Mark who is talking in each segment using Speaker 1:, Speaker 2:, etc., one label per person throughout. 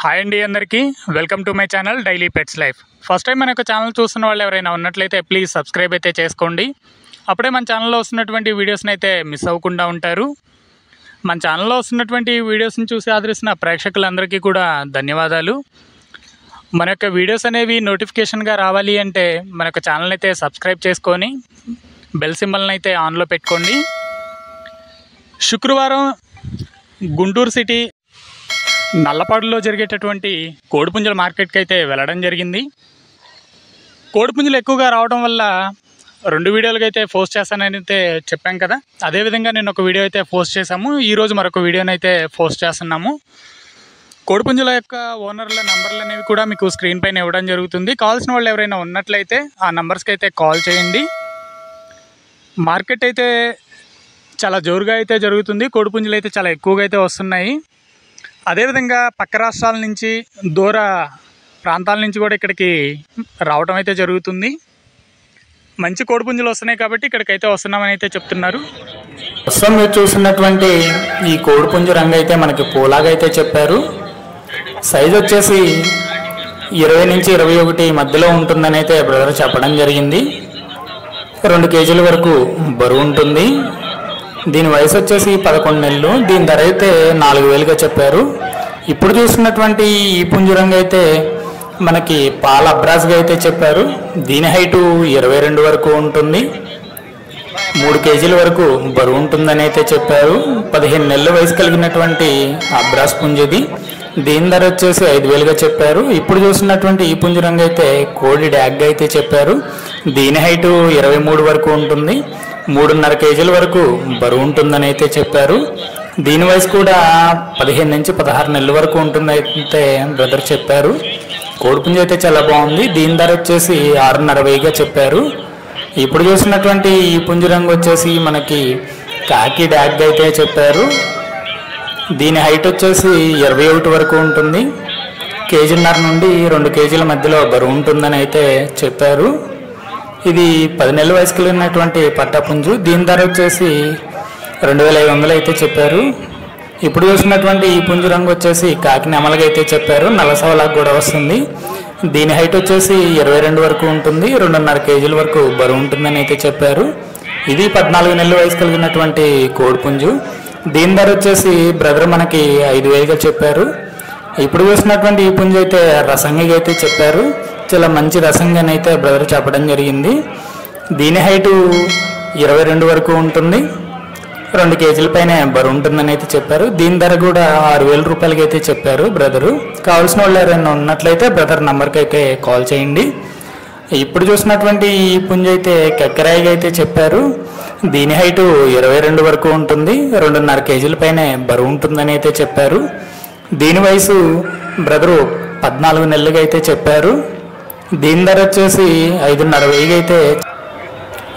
Speaker 1: Hi అండి అందరికీ welcome to my channel daily pets life. First time మన యొక్క ఛానల్ చూస్తున్న వాళ్ళు ఎవరైనా ఉన్నట్లయితే ప్లీజ్ సబ్స్క్రైబ్ అయితే చేసుకోండి. అప్పుడే మన ఛానల్లో వస్తున్నటువంటి వీడియోస్ని అయితే మిస్ అవ్వకుండా ఉంటారు. మన ఛానల్లో వస్తున్నటువంటి వీడియోస్ని చూసి ఆదరిస్తున్న ప్రేక్షకులందరికీ కూడా ధన్యవాదాలు. మన యొక్క వీడియోస్ అనేవి నోటిఫికేషన్గా రావాలి అంటే మన యొక్క ఛానల్ అయితే సబ్స్క్రైబ్ చేసుకొని బెల్ సింబల్ని అయితే ఆన్లో పెట్టుకోండి. శుక్రవారం గుంటూరు సిటీ నల్లపాడులో జరిగేటటువంటి కోడిపుంజల మార్కెట్కి అయితే వెళ్ళడం జరిగింది. కోడిపుంజలు ఎక్కువగా రావడం వల్ల 2 వీడియోలుగా అయితే పోస్ట్ చేస్తానని అయితే చెప్పాం కదా, అదేవిధంగా నేను ఒక వీడియో అయితే పోస్ట్ చేశాము. ఈరోజు మరొక వీడియోని అయితే పోస్ట్ చేస్తున్నాము. కోడిపుంజల యొక్క ఓనర్ల నంబర్లు అనేవి కూడా మీకు స్క్రీన్ పైన ఇవ్వడం జరుగుతుంది. కావాల్సిన వాళ్ళు ఎవరైనా ఉన్నట్లయితే ఆ నంబర్స్కి అయితే కాల్ చేయండి. మార్కెట్ అయితే చాలా జోరుగా అయితే జరుగుతుంది. కోడిపుంజలు అయితే చాలా ఎక్కువగా అయితే వస్తున్నాయి. అదేవిధంగా పక్క రాష్ట్రాల నుంచి దూర ప్రాంతాల నుంచి కూడా ఇక్కడికి రావడం అయితే జరుగుతుంది. మంచి కోడిపుంజలు వస్తున్నాయి కాబట్టి ఇక్కడికైతే వస్తున్నామని అయితే చెప్తున్నారు.
Speaker 2: ప్రస్తుతం మీరు చూస్తున్నటువంటి ఈ కోడిపుంజు రంగు అయితే మనకి పోలాగా అయితే చెప్పారు. సైజ్ వచ్చేసి 20 నుంచి 21 మధ్యలో ఉంటుందని అయితే బ్రదర్ చెప్పడం జరిగింది. 2 కేజీల వరకు బరువు ఉంటుంది. దీని వయసు వచ్చేసి 11 నెలలు. దీని ధర అయితే 4,000గా చెప్పారు. ఇప్పుడు చూస్తున్నటువంటి ఈ పుంజు రంగు అయితే మనకి పాల అబ్రాస్గా అయితే చెప్పారు. దీని హైటు 22 వరకు ఉంటుంది. 3 కేజీల వరకు బరువు ఉంటుందని అయితే చెప్పారు. 15 నెలల వయసు కలిగినటువంటి అబ్రాస్ పుంజుది. దీని ధర వచ్చేసి 5,000గా చెప్పారు. ఇప్పుడు చూస్తున్నటువంటి ఈ పుంజు రంగు అయితే కోడి డ్యాగ్గా అయితే చెప్పారు. దీని హైటు 23 వరకు ఉంటుంది. 3.5 కేజీల వరకు బరువు ఉంటుందని అయితే చెప్పారు. దీని వయసు కూడా 15 నుంచి 16 నెలల వరకు ఉంటుందని అయితే బ్రదర్ చెప్పారు. కోడిపుంజు అయితే చాలా బాగుంది. దీని ధర వచ్చేసి 6,500గా చెప్పారు. ఇప్పుడు చూసినటువంటి ఈ పుంజు రంగు వచ్చేసి మనకి కాకి డ్యాగ్ అయితే చెప్పారు. దీని హైట్ వచ్చేసి 21 వరకు ఉంటుంది. 1.5 కేజీల నుండి 2 కేజీల మధ్యలో బరువు ఉంటుందని అయితే చెప్పారు. ఇది 10 నెలల వయసు కలిగినటువంటి పట్టపుంజు. దీని ధర వచ్చేసి 2,500 అయితే చెప్పారు. ఇప్పుడు చూసినటువంటి ఈ పుంజు రంగు వచ్చేసి కాకి నెమలగా అయితే చెప్పారు. నల్లసవలాగా కూడా వస్తుంది. దీని హైట్ వచ్చేసి 22 వరకు ఉంటుంది. 2.5 కేజీల వరకు బరువు ఉంటుందని అయితే చెప్పారు. ఇది 14 నెలల వయసు కలిగినటువంటి కోడిపుంజు. దీని ధర వచ్చేసి బ్రదర్ మనకి 5,000గా చెప్పారు. ఇప్పుడు చూసినటువంటి ఈ పుంజు అయితే రసంగిగా అయితే చెప్పారు. చాలా మంచి రసంగానైతే బ్రదర్ చెప్పడం జరిగింది. దీని హైటు 22 వరకు ఉంటుంది. 2 కేజీల పైన బరువు ఉంటుందని అయితే చెప్పారు. దీని ధర కూడా 6,000 రూపాయలకి అయితే చెప్పారు బ్రదరు. కావాల్సిన వాళ్ళు ఎవరైనా ఉన్నట్లయితే బ్రదర్ నంబర్కి అయితే కాల్ చేయండి. ఇప్పుడు చూసినటువంటి ఈ పుంజు అయితే కెక్కరాయిగా అయితే చెప్పారు. దీని హైటు 22 వరకు ఉంటుంది. 2.5 కేజీల పైన బరువు ఉంటుందని అయితే చెప్పారు. దీని వయసు బ్రదరు 14 నెలలుగా అయితే చెప్పారు. దీని ధర వచ్చేసి 5,500 అయితే.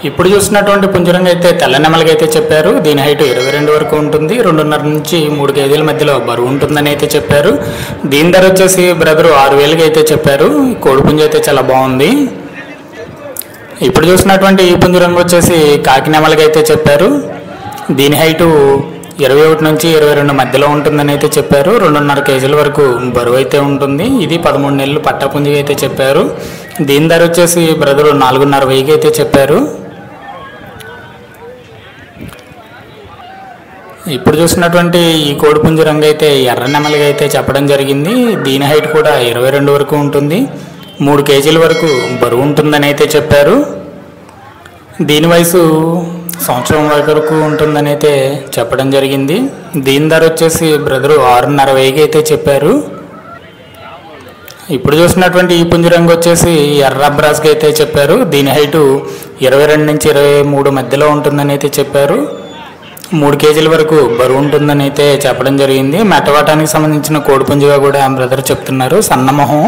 Speaker 2: ఇప్పుడు చూసినటువంటి పుంజరంగా అయితే తెల్ల నెమలిగా అయితే చెప్పారు. దీని హైట్ 22 వరకు ఉంటుంది. 2.5 నుంచి 3 కేజీల మధ్యలో బరువు ఉంటుందని అయితే చెప్పారు. దీని ధర వచ్చేసి బ్రదరు 6,000గా అయితే చెప్పారు. కోడిపుంజు అయితే చాలా బాగుంది. ఇప్పుడు చూసినటువంటి ఈ పుంజు రంగు వచ్చేసి కాకి నెమలిగా అయితే చెప్పారు. దీని హైటు 21 నుంచి 22 మధ్యలో ఉంటుందని అయితే చెప్పారు. 2.5 కేజీల వరకు బరువు అయితే ఉంటుంది. ఇది 13 నెలలు పట్టపుంజిగా అయితే చెప్పారు. దీని ధర వచ్చేసి బ్రదరు 4,500 అయితే చెప్పారు. ఇప్పుడు చూసినటువంటి ఈ కోడిపుంజు రంగు అయితే ఎర్ర నెమలిగా అయితే చెప్పడం జరిగింది. దీని హైట్ కూడా 22 వరకు ఉంటుంది. 3 కేజీల వరకు బరువు ఉంటుందని అయితే చెప్పారు. దీని వయసు సంవత్సరం వరకు ఉంటుందని అయితే చెప్పడం జరిగింది. దీని ధర వచ్చేసి బ్రదరు 6,500 అయితే చెప్పారు. ఇప్పుడు చూసినటువంటి ఈ పుంజు రంగు వచ్చేసి ఎర్ర అబ్రాస్గా అయితే చెప్పారు. దీని హైటు 22 నుంచి 23 మధ్యలో ఉంటుందని అయితే చెప్పారు. 3 కేజీల వరకు బరువు ఉంటుందని అయితే చెప్పడం జరిగింది. మెట్టవాటానికి సంబంధించిన కోడిపుంజుగా కూడా బ్రదర్ చెప్తున్నారు. సన్నమొహం.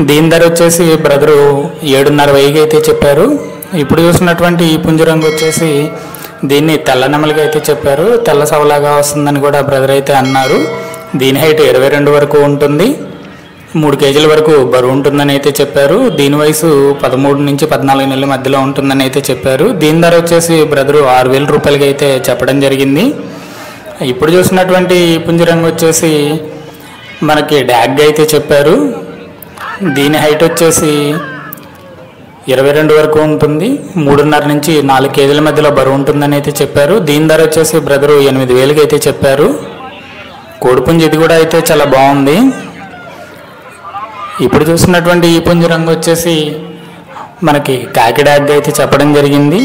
Speaker 2: దీని ధర వచ్చేసి బ్రదరు 7,500 అయితే చెప్పారు. ఇప్పుడు చూసినటువంటి ఈ పుంజు రంగు వచ్చేసి దీన్ని తెల్ల నెమలిగా అయితే చెప్పారు. తెల్ల సవలాగా వస్తుందని కూడా బ్రదర్ అయితే అన్నారు. దీని హైట్ 22 వరకు ఉంటుంది. 3 కేజీల వరకు బరువు ఉంటుందని అయితే చెప్పారు. దీని వయసు 13 నుంచి 14 నెలల మధ్యలో ఉంటుందని అయితే చెప్పారు. దీని ధర వచ్చేసి బ్రదరు 6,000 రూపాయలకి అయితే చెప్పడం జరిగింది. ఇప్పుడు చూసినటువంటి ఈ పుంజు రంగు వచ్చేసి మనకి డ్యాగ్ అయితే చెప్పారు. దీని హైట్ వచ్చేసి 22 వరకు ఉంటుంది. 3.5 నుంచి 4 కేజీల మధ్యలో బరువు ఉంటుందని అయితే చెప్పారు. దీని ధర వచ్చేసి బ్రదరు 8,000కి అయితే చెప్పారు. కోడిపుంజు ఇది కూడా అయితే చాలా బాగుంది. ఇప్పుడు చూస్తున్నటువంటి ఈ పుంజు రంగు వచ్చేసి మనకి కాకి డాగ్ అయితే చెప్పడం జరిగింది.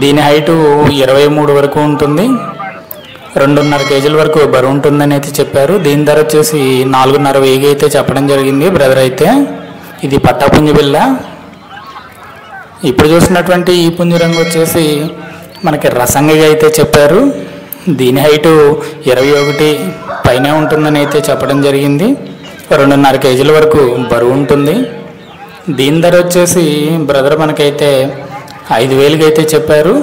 Speaker 2: దీని హైటు 23 వరకు ఉంటుంది. 2.5 కేజీల వరకు బరువు ఉంటుందని అయితే చెప్పారు. దీని ధర వచ్చేసి 4,500 అయితే చెప్పడం జరిగింది బ్రదర్ అయితే. ఇది పట్టాపుంజు బిళ్ళ. ఇప్పుడు చూసినటువంటి ఈ పుంజు రంగు వచ్చేసి మనకి రసంగిగా అయితే చెప్పారు. దీని హైటు 21 పైనే ఉంటుందని అయితే చెప్పడం జరిగింది. 2.5 కేజీల వరకు బరువు ఉంటుంది. దీని ధర వచ్చేసి బ్రదర్ మనకైతే 5,000కి అయితే చెప్పారు.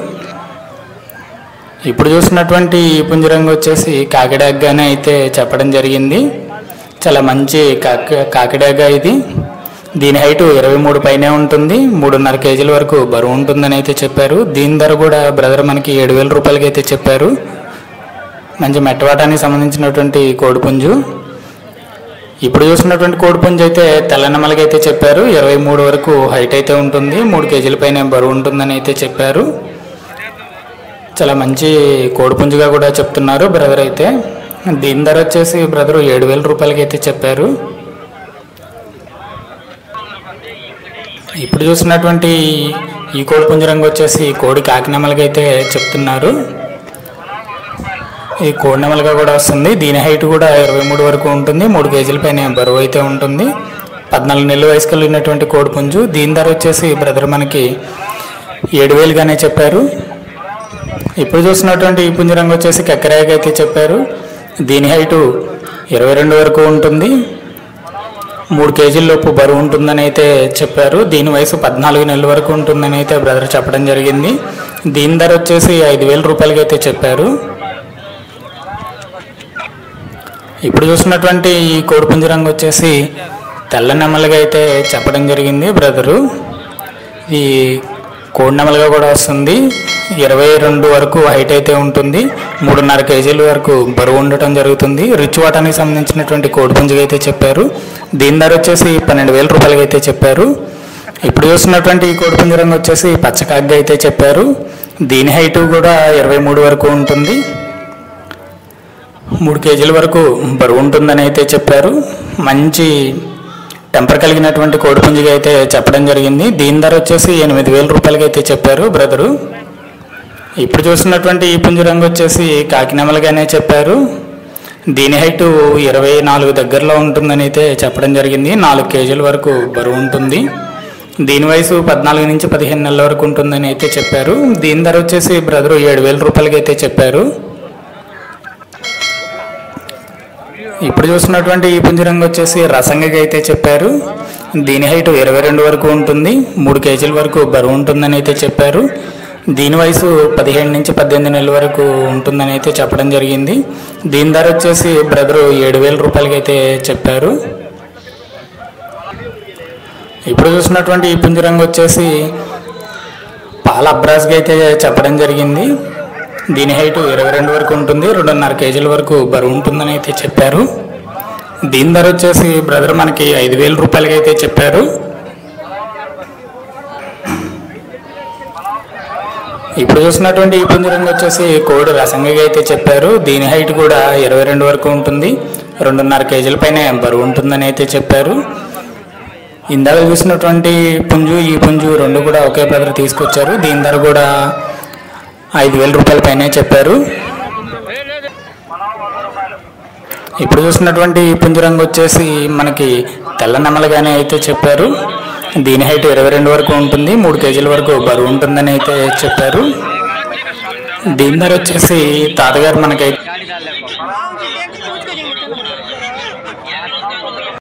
Speaker 2: ఇప్పుడు చూసినటువంటి ఈ పుంజు రంగు వచ్చేసి కాకిడాగ్గానే అయితే చెప్పడం జరిగింది. చాలా మంచి కాకిడాగ్గా ఇది. దీని హైటు 23 పైనే ఉంటుంది. 3.5 కేజీల వరకు బరువు ఉంటుందని అయితే చెప్పారు. దీని ధర కూడా బ్రదర్ మనకి 7,000 రూపాయలకి అయితే చెప్పారు. మంచి మెట్టవాటానికి సంబంధించినటువంటి కోడిపుంజు. ఇప్పుడు చూసినటువంటి కోడిపుంజు అయితే తెల్లనమలకి అయితే చెప్పారు. 23 వరకు హైట్ అయితే ఉంటుంది. 3 కేజీల పైన బరువు ఉంటుందని అయితే చెప్పారు. చాలా మంచి కోడిపుంజుగా కూడా చెప్తున్నారు బ్రదర్ అయితే. దీని ధర వచ్చేసి బ్రదరు 7,000 రూపాయలకి అయితే చెప్పారు. ఇప్పుడు చూసినటువంటి ఈ కోడిపుంజు రంగు వచ్చేసి కోడి కాకినెమలకి అయితే చెప్తున్నారు. ఈ కోడినెమలుగా కూడా వస్తుంది. దీని హైట్ కూడా 23 వరకు ఉంటుంది. 3 కేజీల పైన బరువు అయితే ఉంటుంది. 14 నెలల వయసు కలిగినటువంటి కోడిపుంజు. దీని ధర వచ్చేసి బ్రదర్ మనకి 7,000గానే చెప్పారు. ఇప్పుడు చూసినటువంటి ఈ పుంజు రంగు వచ్చేసి కక్కరాయికి అయితే చెప్పారు. దీని హైటు 22 వరకు ఉంటుంది. 3 కేజీల లోపు బరువు ఉంటుందని అయితే చెప్పారు. దీని వయసు 14 నెలల వరకు ఉంటుందని అయితే బ్రదర్ చెప్పడం జరిగింది. దీని ధర వచ్చేసి 5,000 రూపాయలకి అయితే చెప్పారు. ఇప్పుడు చూసినటువంటి ఈ కోడిపుంజు రంగు వచ్చేసి తెల్ల నెమలిగా అయితే చెప్పడం జరిగింది బ్రదరు. ఈ కోడి నెమలిగా కూడా వస్తుంది. 22 వరకు హైట్ అయితే ఉంటుంది. 3.5 కేజీల వరకు బరువు ఉండటం జరుగుతుంది. రిచ్ వాటానికి సంబంధించినటువంటి కోడిపుంజుగా అయితే చెప్పారు. దీని ధర వచ్చేసి 12,000 రూపాయలకి అయితే చెప్పారు. ఇప్పుడు చూస్తున్నటువంటి ఈ కోడిపుంజు రంగు వచ్చేసి పచ్చకాగ్గా అయితే చెప్పారు. దీని హైట్ కూడా 23 వరకు ఉంటుంది. 3 కేజీల వరకు బరువు ఉంటుందని అయితే చెప్పారు. మంచి టెంపర్ కలిగినటువంటి కోడిపుంజుగా అయితే చెప్పడం జరిగింది. దీని ధర వచ్చేసి 8,000 రూపాయలకి అయితే చెప్పారు బ్రదరు. ఇప్పుడు చూసినటువంటి ఈ పుంజు రంగు వచ్చేసి కాకినెమలుగానే చెప్పారు. దీని హైటు 24 దగ్గరలో ఉంటుందని అయితే చెప్పడం జరిగింది. 4 కేజీల వరకు బరువు ఉంటుంది. దీని వయసు 14 నుంచి 15 నెలల వరకు ఉంటుందని అయితే చెప్పారు. దీని ధర వచ్చేసి బ్రదరు 7,000 రూపాయలకి అయితే చెప్పారు. ఇప్పుడు చూసినటువంటి ఈ పుంజు రంగు వచ్చేసి రసంగిగా అయితే చెప్పారు. దీని హైట్ 22 వరకు ఉంటుంది. 3 కేజీల వరకు బరువు ఉంటుందని అయితే చెప్పారు. దీని వయసు 15 నుంచి 18 నెలల వరకు ఉంటుందని అయితే చెప్పడం జరిగింది. దీని ధర వచ్చేసి బ్రదరు 7,000 రూపాయలకి అయితే చెప్పారు. ఇప్పుడు చూసినటువంటి ఈ పుంజు రంగు వచ్చేసి పాల అబ్రాస్గా అయితే చెప్పడం జరిగింది. దీని హైట్ 22 వరకు ఉంటుంది. 2.5 కేజీల వరకు బరువు ఉంటుందని అయితే చెప్పారు. దీని ధర వచ్చేసి బ్రదర్ మనకి 5,000 రూపాయలకి అయితే చెప్పారు. ఇప్పుడు చూసినటువంటి ఈ పుంజు రంగు వచ్చేసి కోడి రసంగిగా అయితే చెప్పారు. దీని హైట్ కూడా 22 వరకు ఉంటుంది. 2.5 కేజీల పైన బరువు ఉంటుందని అయితే చెప్పారు. ఇందాక చూసినటువంటి పుంజు ఈ పుంజు రెండు కూడా ఒకే బ్రదర్ తీసుకొచ్చారు. దీని ధర కూడా 5,000 రూపాయల పైనే చెప్పారు. ఇప్పుడు చూసినటువంటి ఈ పుంజు రంగు వచ్చేసి మనకి తెల్ల నెమలుగానే అయితే చెప్పారు. దీని హైట్ 22 వరకు ఉంటుంది. 3 కేజీల వరకు బరువు ఉంటుందని అయితే చెప్పారు. దీని ధర వచ్చేసి తాతగారు మనకైతే